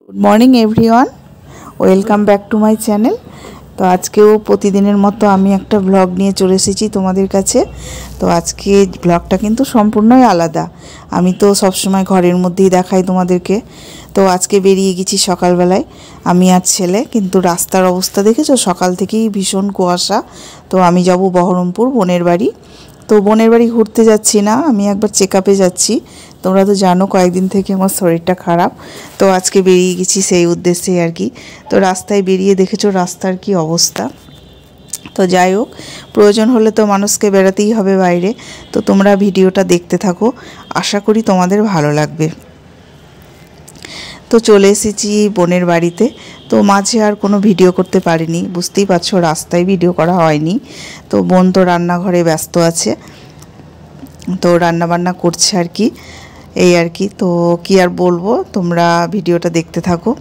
Good morning everyone welcome back to my channel. तो आज के प्रतिदिनेर मतो आमी एकटा ब्लग निये चले एसेछि तोमादेर काछे। तो आज के ब्लगटा किन्तु सम्पूर्णई आलादा। आमी तो सब समय घरेर मध्येई देखाई तोमादेरके। तो आज के बेरिये गेछि सकाल बेलाय आमी आर छेले, किन्तु रास्तार अवस्था देखेछो सकाल थेकेई भीषण कुयाशा। तो आमी जाबो बहरमपुर बोनेर बाड़ी। तो बोनेर बाड़ी घुरते जाচ্ছি ना, आमी एकबार चेकআপে যাচ্ছি। তোমরা তো জানো কয়েকদিন থেকে আমার শরীরটা খারাপ। তো আজকে বেরিয়ে গেছি সেই উদ্দেশ্যে আর কি। তো রাস্তায় বেরিয়ে দেখেছো রাস্তার কি অবস্থা। তো যাই হোক, প্রয়োজন হলে তো মানুষকে বেরাতেই হবে বাইরে। তো তোমরা ভিডিওটা দেখতে থাকো, আশা করি তোমাদের ভালো লাগবে। তো চলে এসেছি বোনের বাড়িতে। তো মাঝে আর কোনো ভিডিও করতে পারিনি, বুঝতেই পারছো রাস্তায় ভিডিও করা হয়নি। তো বোন তো রান্নাঘরে ব্যস্ত আছে, তো রান্না বান্না করছে আর কি, এই আর কি। তো কি আর বলবো, তোমরা ভিডিওটা দেখতে থাকো।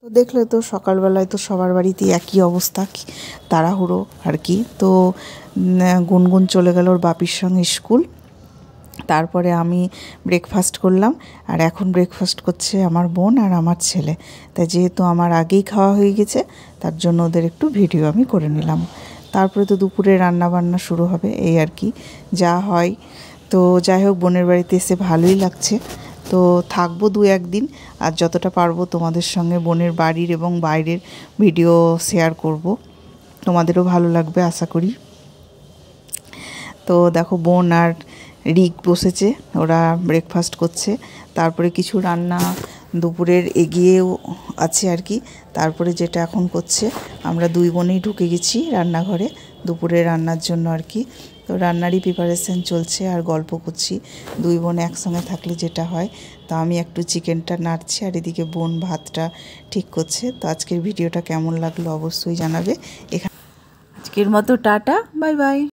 তো দেখলে তো সকালবেলায় তো সবার বাড়িতেই একই অবস্থা, তাড়াহুড়ো আর কি। তো গুনগুন চলে গেল ওর বাপির সঙ্গে স্কুল। তারপরে আমি ব্রেকফাস্ট করলাম, আর এখন ব্রেকফাস্ট করছে আমার বোন আর আমার ছেলে। তাই যেহেতু আমার আগেই খাওয়া হয়ে গেছে, তার জন্য ওদের একটু ভিডিও আমি করে নিলাম। তারপরে তো দুপুরে রান্না বান্না শুরু হবে, এই আর কি যা হয়। তো যাই হোক, বোনের বাড়িতে এসে ভালোই লাগছে। তো থাকবো 2-1 দিন, আর যতটা পারবো তোমাদের সঙ্গে বোনের বাড়ির এবং বাইরের ভিডিও শেয়ার করব, তোমাদেরও ভালো লাগবে আশা করি। তো দেখো বোন আর রিক বসেছে, ওরা ব্রেকফাস্ট করছে। তারপরে কিছু রান্না দুপুরের এগিয়েও আছে আর কি। তারপরে যেটা এখন করছে, আমরা দুই বোনেই ঢুকে গেছি রান্নাঘরে দুপুরে রান্নার জন্য আর কি। তো রান্নারই প্রিপারেশান চলছে আর গল্প করছি, দুই বোন একসঙ্গে থাকলে যেটা হয়। তো আমি একটু চিকেনটা নাড়ছি আর এদিকে বোন ভাতটা ঠিক করছে। তো আজকের ভিডিওটা কেমন লাগলো অবশ্যই জানাবে। আজকের মতো টাটা, বাই বাই।